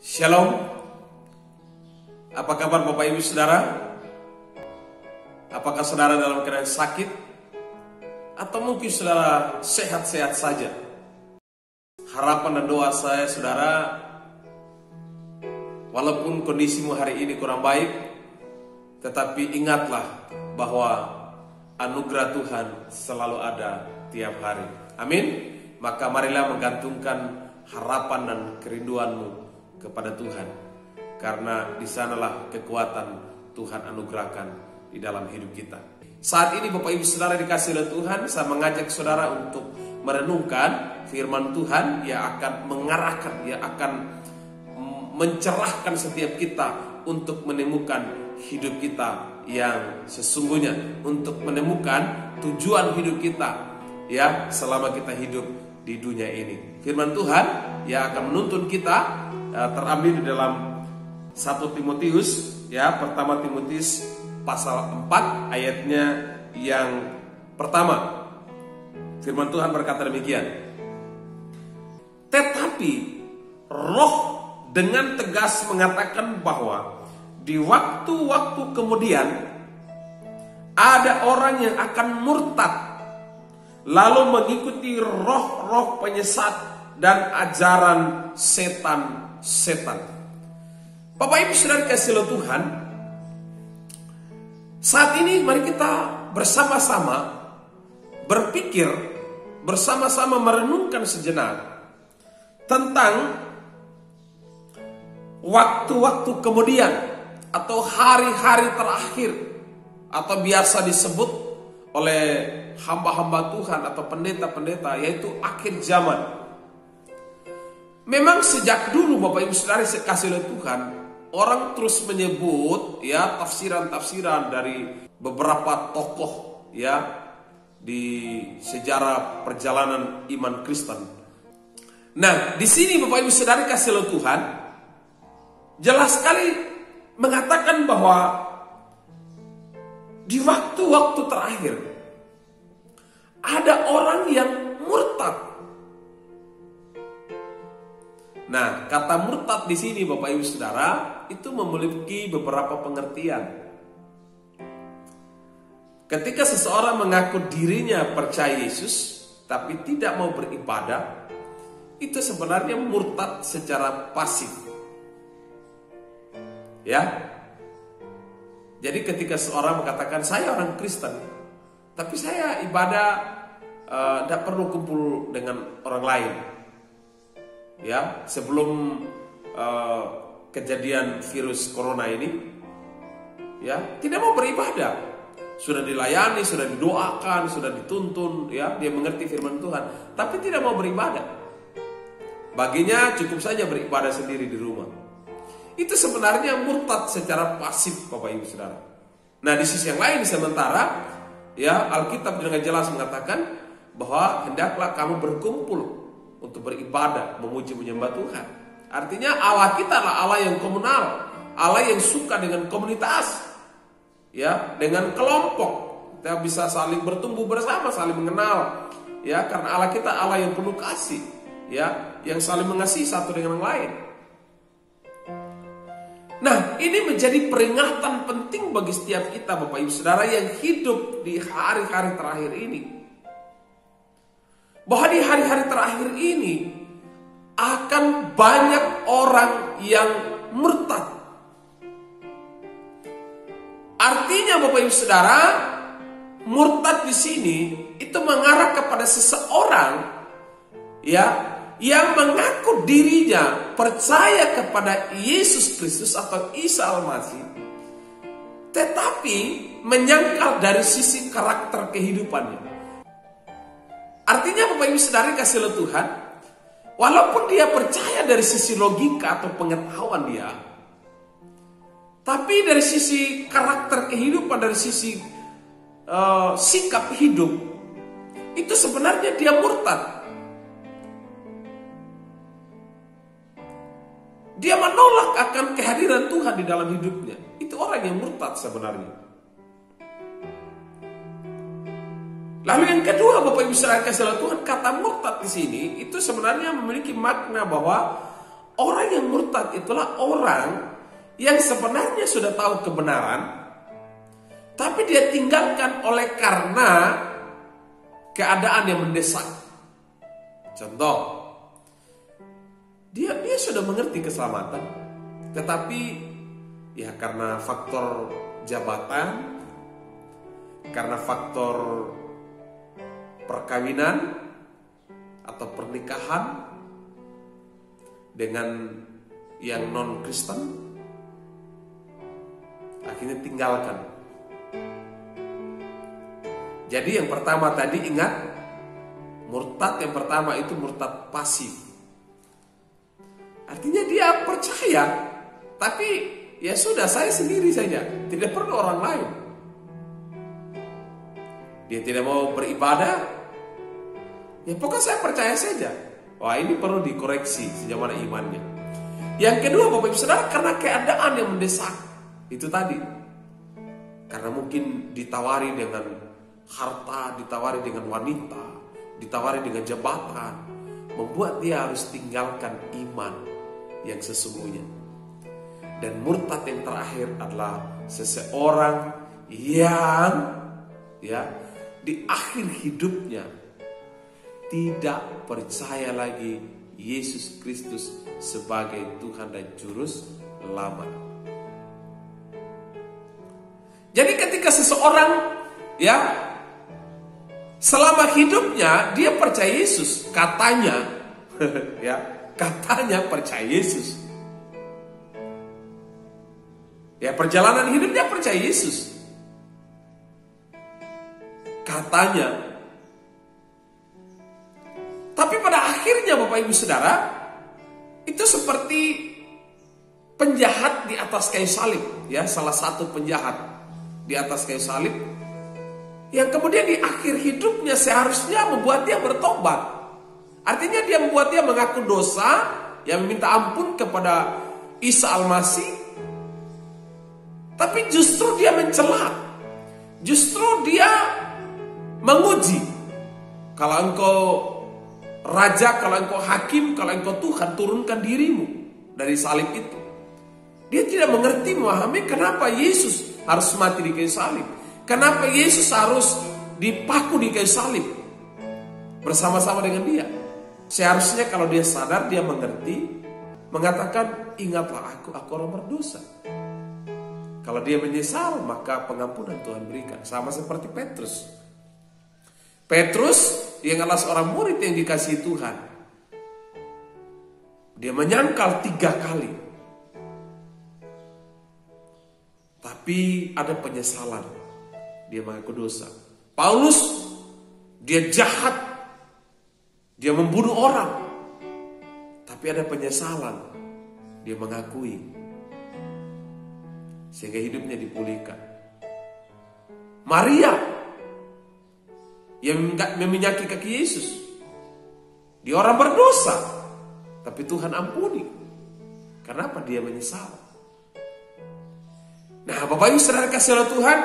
Shalom. Apa kabar Bapak Ibu Saudara? Apakah saudara dalam keadaan sakit? Atau mungkin saudara sehat-sehat saja? Harapan dan doa saya saudara, walaupun kondisimu hari ini kurang baik, tetapi ingatlah bahwa anugerah Tuhan selalu ada tiap hari. Amin. Maka marilah menggantungkan harapan dan kerinduanmu kepada Tuhan, karena di sanalah kekuatan Tuhan anugerahkan di dalam hidup kita. Saat ini Bapak Ibu Saudara dikasih oleh Tuhan, saya mengajak saudara untuk merenungkan firman Tuhan yang akan mengarahkan, yang akan mencerahkan setiap kita untuk menemukan hidup kita yang sesungguhnya, untuk menemukan tujuan hidup kita ya selama kita hidup di dunia ini. Firman Tuhan yang akan menuntun kita terambil di dalam 1 Timotius ya, pertama Timotius pasal 4 ayatnya yang pertama. Firman Tuhan berkata demikian. Tetapi Roh dengan tegas mengatakan bahwa di waktu-waktu kemudian ada orang yang akan murtad, lalu mengikuti roh-roh penyesat dan ajaran setan-setan. Bapak Ibu Saudara dikasihi oleh Tuhan, saat ini mari kita bersama-sama berpikir, bersama-sama merenungkan sejenak tentang waktu-waktu kemudian atau hari-hari terakhir, atau biasa disebut oleh hamba-hamba Tuhan atau pendeta-pendeta, yaitu akhir zaman. Memang sejak dulu Bapak Ibu Saudara dikasihi oleh Tuhan, orang terus menyebut ya tafsiran-tafsiran dari beberapa tokoh ya di sejarah perjalanan iman Kristen. Nah, di sini Bapak Ibu Saudara dikasihi oleh Tuhan, jelas sekali mengatakan bahwa di waktu-waktu terakhir ada orang yang murtad. Nah, kata murtad di sini Bapak Ibu Saudara itu memiliki beberapa pengertian. Ketika seseorang mengaku dirinya percaya Yesus tapi tidak mau beribadah, itu sebenarnya murtad secara pasif. Ya. Jadi ketika seorang mengatakan saya orang Kristen, tapi saya ibadah tidak perlu kumpul dengan orang lain. Ya, sebelum kejadian virus corona ini, ya tidak mau beribadah, sudah dilayani, sudah didoakan, sudah dituntun, ya dia mengerti firman Tuhan, tapi tidak mau beribadah. Baginya cukup saja beribadah sendiri di rumah. Itu sebenarnya murtad secara pasif Bapak Ibu Saudara. Nah, di sisi yang lain sementara ya Alkitab dengan jelas mengatakan bahwa hendaklah kamu berkumpul untuk beribadah, memuji menyembah Tuhan. Artinya Allah kita adalah Allah yang komunal, Allah yang suka dengan komunitas, ya, dengan kelompok. Kita bisa saling bertumbuh bersama, saling mengenal, ya, karena Allah kita Allah yang penuh kasih, ya, yang saling mengasihi satu dengan yang lain. Nah, ini menjadi peringatan penting bagi setiap kita Bapak Ibu Saudara yang hidup di hari-hari terakhir ini. Bahwa di hari-hari terakhir ini akan banyak orang yang murtad. Artinya Bapak Ibu Saudara, murtad di sini itu mengarah kepada seseorang ya yang mengaku dirinya percaya kepada Yesus Kristus atau Isa Al-Masih, tetapi menyangkal dari sisi karakter kehidupannya. Artinya Bapak Ibu Saudara kasih oleh Tuhan, walaupun dia percaya dari sisi logika atau pengetahuan dia, tapi dari sisi karakter kehidupan, dari sisi sikap hidup, itu sebenarnya dia murtad. Dia menolak akan kehadiran Tuhan di dalam hidupnya. Itu orang yang murtad sebenarnya. Lalu yang kedua Bapak Ibu Saudara kasih oleh Tuhan, kata murtad di sini itu sebenarnya memiliki makna bahwa Orang yang murtad itulah orang yang sebenarnya sudah tahu kebenaran, tapi dia tinggalkan oleh karena keadaan yang mendesak. Contoh, dia sudah mengerti keselamatan, tetapi ya karena faktor jabatan, karena faktor perkawinan atau pernikahan dengan yang non-Kristen, akhirnya tinggalkan. Jadi yang pertama tadi ingat, murtad yang pertama itu murtad pasif. Artinya dia percaya, tapi ya sudah, saya sendiri saja, tidak perlu orang lain. Dia tidak mau beribadah, ya pokoknya saya percaya saja. Wah, ini perlu dikoreksi sejauh mana imannya. Yang kedua, Bapak Ibu Saudara, karena keadaan yang mendesak. Itu tadi, karena mungkin ditawari dengan harta, ditawari dengan wanita, ditawari dengan jabatan, membuat dia harus tinggalkan iman yang sesungguhnya. Dan murtad yang terakhir adalah seseorang yang di akhir hidupnya tidak percaya lagi Yesus Kristus sebagai Tuhan dan Juru Selamat. Jadi ketika seseorang selama hidupnya dia percaya Yesus, katanya katanya percaya Yesus. Ya, perjalanan hidupnya percaya Yesus. Katanya. Tapi pada akhirnya Bapak Ibu Saudara, itu seperti penjahat di atas kayu salib, ya, salah satu penjahat di atas kayu salib yang kemudian di akhir hidupnya seharusnya membuat dia bertobat. Artinya dia membuat dia mengaku dosa, yang meminta ampun kepada Isa Al-Masih. Tapi justru dia mencela, justru dia menguji. Kalau engkau raja, kalau engkau hakim, kalau engkau Tuhan, turunkan dirimu dari salib itu. Dia tidak mengerti, memahami kenapa Yesus harus mati di kayu salib. Kenapa Yesus harus dipaku di kayu salib bersama-sama dengan dia. Seharusnya kalau dia sadar, dia mengerti, mengatakan, ingatlah aku orang berdosa. Kalau dia menyesal, maka pengampunan Tuhan berikan. Sama seperti Petrus. Petrus yang adalah seorang murid yang dikasihi Tuhan. Dia menyangkal 3 kali. Tapi ada penyesalan. Dia mengaku dosa. Paulus, dia jahat. Dia membunuh orang. Tapi ada penyesalan. Dia mengakui. Sehingga hidupnya dipulihkan. Maria yang meminyaki kaki Yesus, dia orang berdosa, tapi Tuhan ampuni. Kenapa? Dia menyesal. Nah, Bapak Ibu Saudara kasih oleh Tuhan,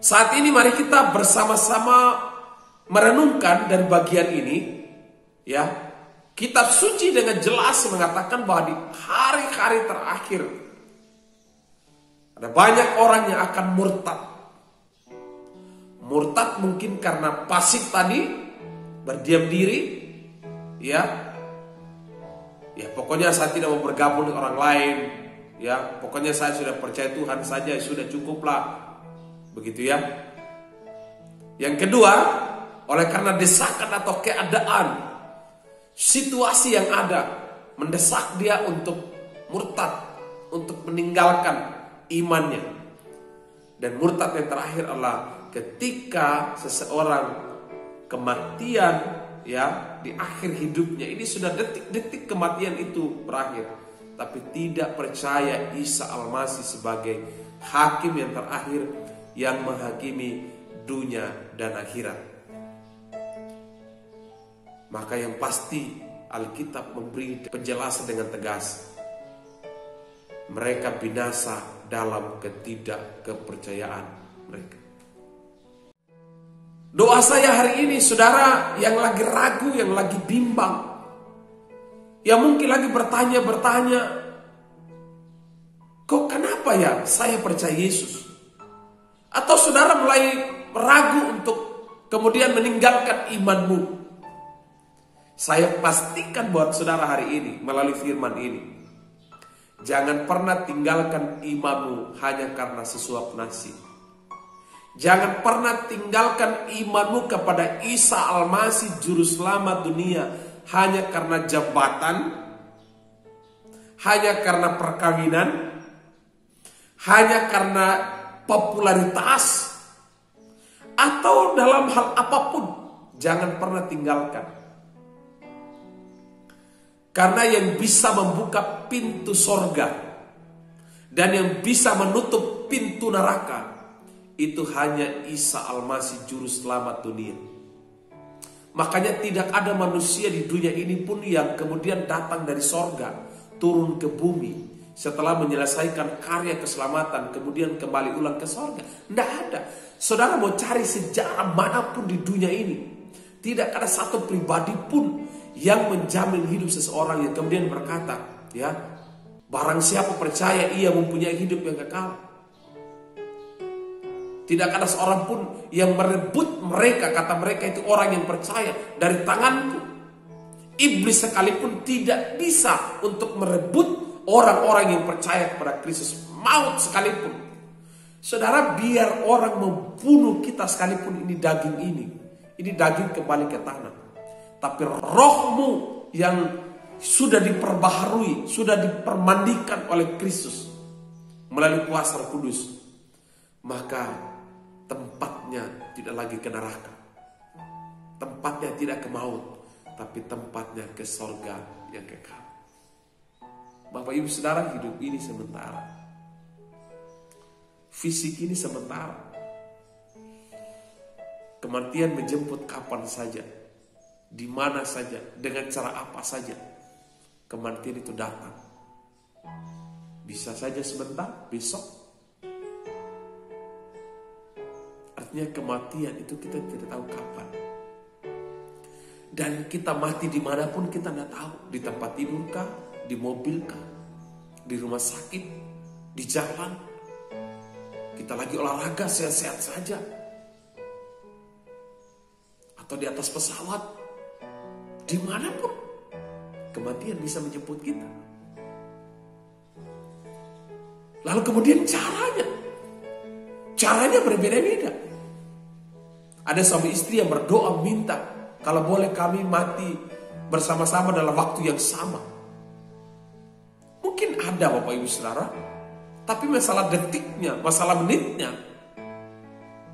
saat ini mari kita bersama-sama merenungkan dari bagian ini, ya. Kitab suci dengan jelas mengatakan bahwa di hari-hari terakhir ada banyak orang yang akan murtad. Murtad mungkin karena pasif tadi, berdiam diri, ya pokoknya saya tidak mau bergabung dengan orang lain, ya pokoknya saya sudah percaya Tuhan saja, sudah cukuplah, begitu ya. Yang kedua, oleh karena desakan atau keadaan, situasi yang ada mendesak dia untuk murtad, untuk meninggalkan imannya. Dan murtad yang terakhir adalah ketika seseorang kematian, ya, di akhir hidupnya, ini sudah detik-detik kematian itu berakhir, tapi tidak percaya Isa Al-Masih sebagai hakim yang terakhir yang menghakimi dunia dan akhirat. Maka yang pasti Alkitab memberi penjelasan dengan tegas. Mereka binasa dalam ketidakkepercayaan mereka. Doa saya hari ini, saudara yang lagi ragu, yang lagi bimbang, Yang mungkin lagi bertanya-bertanya, kok kenapa ya saya percaya Yesus? Atau saudara mulai ragu untuk kemudian meninggalkan imanmu. Saya pastikan buat saudara hari ini melalui firman ini, jangan pernah tinggalkan imanmu hanya karena sesuap nasi. Jangan pernah tinggalkan imanmu kepada Isa Al-Masih Juru Selamat dunia hanya karena jabatan, hanya karena perkawinan, hanya karena popularitas, atau dalam hal apapun. Jangan pernah tinggalkan. Karena yang bisa membuka pintu sorga dan yang bisa menutup pintu neraka itu hanya Isa Al-Masih Juru Selamat dunia. Makanya tidak ada manusia di dunia ini pun yang kemudian datang dari sorga, turun ke bumi setelah menyelesaikan karya keselamatan, kemudian kembali ulang ke sorga. Tidak ada. Saudara mau cari sejarah manapun di dunia ini, tidak ada satu pribadi pun yang menjamin hidup seseorang yang kemudian berkata, ya, barang siapa percaya ia mempunyai hidup yang kekal. Tidak ada seorang pun yang merebut mereka, kata mereka itu orang yang percaya, dari tanganku. Iblis sekalipun tidak bisa untuk merebut orang-orang yang percaya kepada Kristus, maut sekalipun. Saudara, biar orang membunuh kita sekalipun, ini daging kembali ke tanah. Tapi rohmu yang sudah diperbaharui, sudah dipermandikan oleh Kristus melalui kuasa Roh Kudus, maka tempatnya tidak lagi ke neraka, tempatnya tidak ke maut, tapi tempatnya ke sorga yang kekal. Bapak Ibu Saudara, hidup ini sementara, fisik ini sementara. Kematian menjemput kapan saja, di mana saja, dengan cara apa saja. Kematian itu datang. Bisa saja sebentar, besok. Artinya kematian itu kita tidak tahu kapan. Dan kita mati dimanapun kita tidak tahu. Di tempat tidur kah, di mobil kah, di rumah sakit, di jalan. Kita lagi olahraga sehat-sehat saja. Atau di atas pesawat. Dimanapun kematian bisa menjemput kita. Lalu kemudian caranya berbeda-beda. Ada suami istri yang berdoa minta, kalau boleh kami mati bersama-sama dalam waktu yang sama. Mungkin ada Bapak Ibu Saudara, tapi masalah detiknya, masalah menitnya,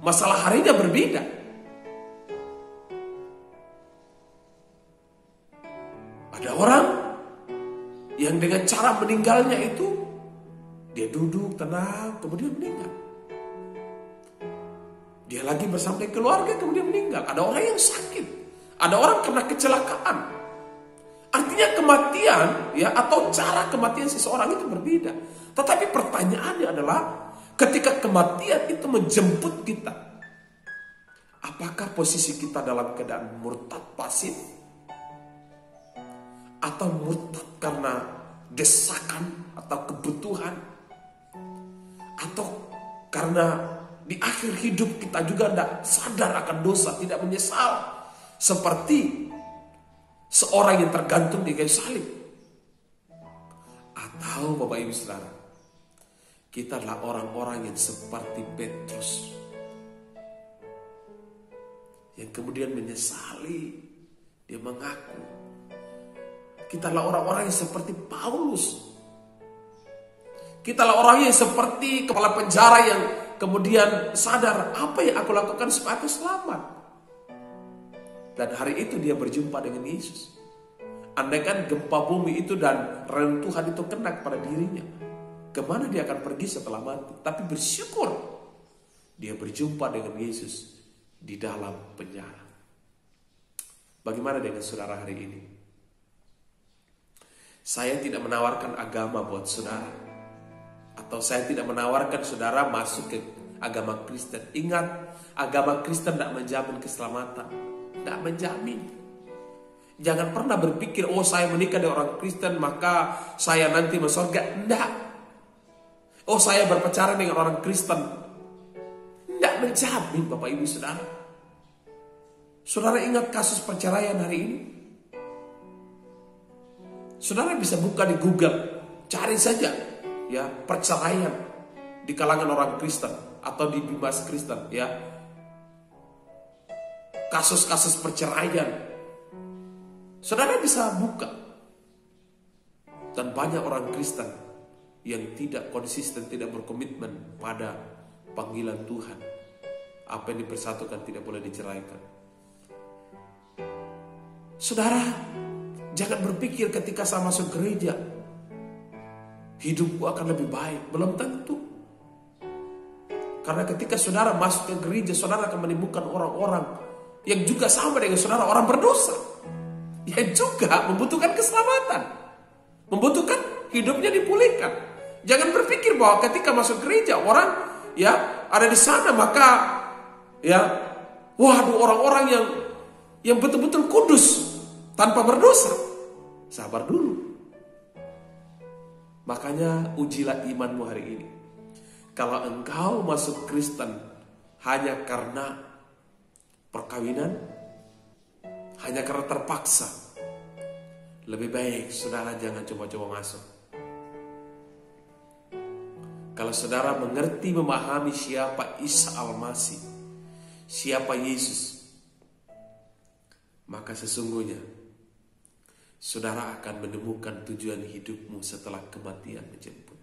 masalah harinya berbeda. Ada orang yang dengan cara meninggalnya itu, dia duduk tenang, kemudian meninggal. Dia lagi bersama keluarga, kemudian meninggal. Ada orang yang sakit, ada orang kena kecelakaan. Artinya kematian, ya, atau cara kematian seseorang itu berbeda. Tetapi pertanyaannya adalah, ketika kematian itu menjemput kita, apakah posisi kita dalam keadaan murtad pasif? Atau murtad karena desakan atau kebutuhan? Atau karena di akhir hidup kita juga tidak sadar akan dosa, tidak menyesal. Seperti seorang yang tergantung di kayu salib. Atau Bapak Ibu Saudara, kita adalah orang-orang yang seperti Petrus, yang kemudian menyesali, dia mengaku. Kita adalah orang-orang yang seperti Paulus. Kita adalah orang yang seperti kepala penjara yang kemudian sadar, apa yang aku lakukan supaya aku selamat. Dan hari itu dia berjumpa dengan Yesus. Andaikan gempa bumi itu dan rentuhan itu kena pada dirinya, kemana dia akan pergi setelah mati? Tapi bersyukur dia berjumpa dengan Yesus di dalam penjara. Bagaimana dengan saudara hari ini? Saya tidak menawarkan agama buat saudara, atau saya tidak menawarkan saudara masuk ke agama Kristen. Ingat, agama Kristen tidak menjamin keselamatan. Tidak menjamin. Jangan pernah berpikir, oh saya menikah dengan orang Kristen maka saya nanti masuk surga. Enggak. Oh saya berpacaran dengan orang Kristen. Enggak menjamin Bapak Ibu Saudara. Saudara ingat kasus perceraian hari ini? Saudara bisa buka di Google, cari saja ya perceraian di kalangan orang Kristen atau di bimas Kristen ya. Kasus-kasus perceraian. Saudara bisa buka. Dan banyak orang Kristen yang tidak konsisten, tidak berkomitmen pada panggilan Tuhan. Apa yang dipersatukan tidak boleh diceraikan. Saudara, jangan berpikir ketika saya masuk gereja hidupku akan lebih baik. Belum tentu. Karena ketika saudara masuk ke gereja, saudara akan menemukan orang-orang yang juga sama dengan saudara, orang berdosa, yang juga membutuhkan keselamatan, membutuhkan hidupnya dipulihkan. Jangan berpikir bahwa ketika masuk gereja orang ya ada di sana maka ya waduh orang-orang yang betul-betul kudus tanpa berdosa. Sabar dulu. Makanya ujilah imanmu hari ini. Kalau engkau masuk Kristen hanya karena perkawinan, hanya karena terpaksa, lebih baik saudara jangan coba-coba masuk. Kalau saudara mengerti, memahami siapa Isa Al-Masih, siapa Yesus, maka sesungguhnya saudara akan menemukan tujuan hidupmu setelah kematian menjemput.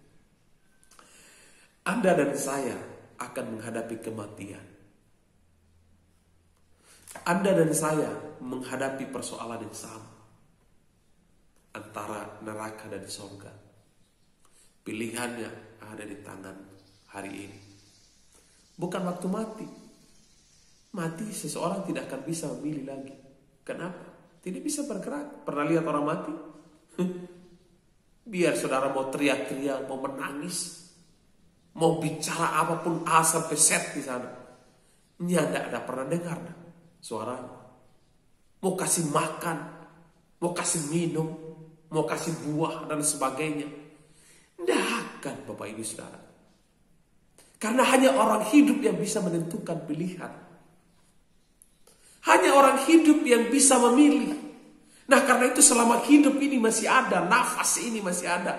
Anda dan saya akan menghadapi kematian. Anda dan saya menghadapi persoalan yang sama antara neraka dan surga. Pilihannya ada di tangan hari ini. Bukan waktu mati. Mati seseorang tidak akan bisa memilih lagi. Kenapa? Tidak bisa bergerak. Pernah lihat orang mati? Biar saudara mau teriak-teriak, mau menangis, mau bicara apapun A sampai Z di sana, tidak ada pernah dengar suaranya. Mau kasih makan, mau kasih minum, mau kasih buah dan sebagainya, tidak akan Bapak Ibu Saudara. Karena hanya orang hidup yang bisa menentukan pilihan. Hanya orang hidup yang bisa memilih. Nah karena itu selama hidup ini masih ada, nafas ini masih ada,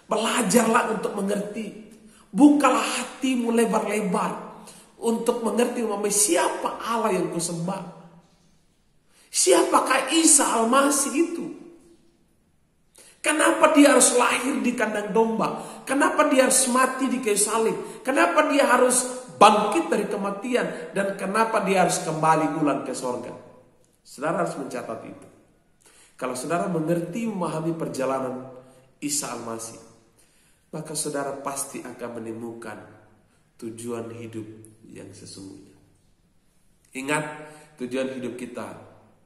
belajarlah untuk mengerti. Bukalah hatimu lebar-lebar untuk mengerti siapa Allah yang kau sembah. Siapakah Isa Al-Masih itu? Kenapa dia harus lahir di kandang domba? Kenapa dia harus mati di kayu salib? Kenapa dia harus bangkit dari kematian? Dan kenapa dia harus kembali ulang ke sorga? Saudara harus mencatat itu. Kalau saudara mengerti, memahami perjalanan Isa Al-Masih, maka saudara pasti akan menemukan tujuan hidup yang sesungguhnya. Ingat, tujuan hidup kita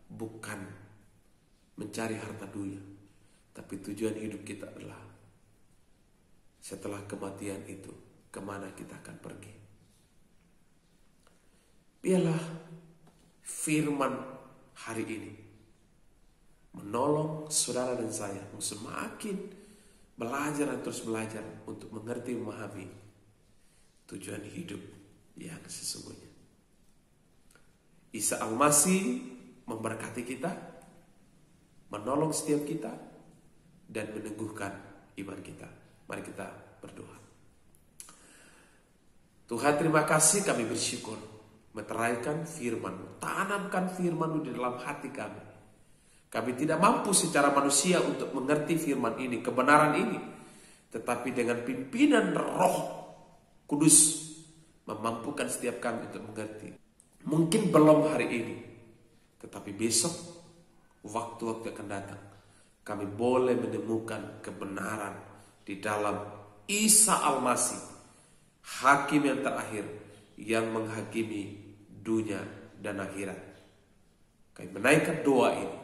bukan mencari harta dunia, tapi tujuan hidup kita adalah setelah kematian itu, kemana kita akan pergi. Biarlah firman hari ini menolong saudara dan saya semakin belajar dan terus belajar untuk mengerti, memahami tujuan hidup yang sesungguhnya. Isa Al-Masih memberkati kita, menolong setiap kita, dan meneguhkan iman kita. Mari kita berdoa. Tuhan, terima kasih, kami bersyukur meteraikan firman-Mu, tanamkan firman-Mu di dalam hati kami. Kami tidak mampu secara manusia untuk mengerti firman ini, kebenaran ini, tetapi dengan pimpinan Roh Kudus memampukan setiap kami untuk mengerti. Mungkin belum hari ini, tetapi besok, waktu-waktu akan datang, kami boleh menemukan kebenaran di dalam Isa Al-Masih, hakim yang terakhir yang menghakimi dunia dan akhirat. Kami menaikkan doa ini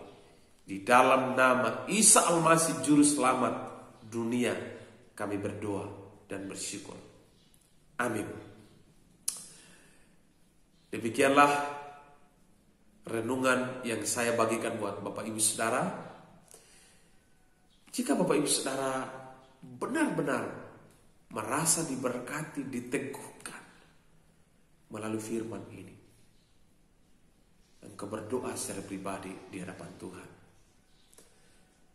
di dalam nama Isa Al-Masih, Juru Selamat dunia. Kami berdoa dan bersyukur. Amin. Demikianlah renungan yang saya bagikan buat Bapak Ibu Saudara. Jika Bapak Ibu Saudara benar-benar merasa diberkati, diteguhkan melalui firman ini, engkau berdoa secara pribadi di hadapan Tuhan.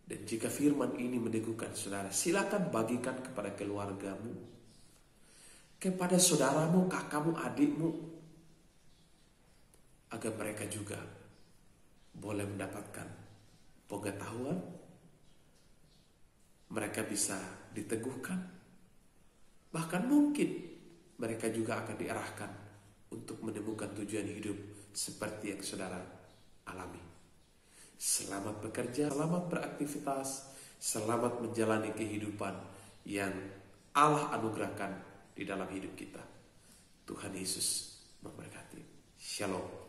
Dan jika firman ini meneguhkan saudara, silakan bagikan kepada keluargamu, kepada saudaramu, kakakmu, adikmu, agar mereka juga boleh mendapatkan pengetahuan, mereka bisa diteguhkan, bahkan mungkin mereka juga akan diarahkan untuk menemukan tujuan hidup seperti yang saudara alami. Selamat bekerja, selamat beraktivitas, selamat menjalani kehidupan yang Allah anugerahkan di dalam hidup kita. Tuhan Yesus memberkati. Shalom.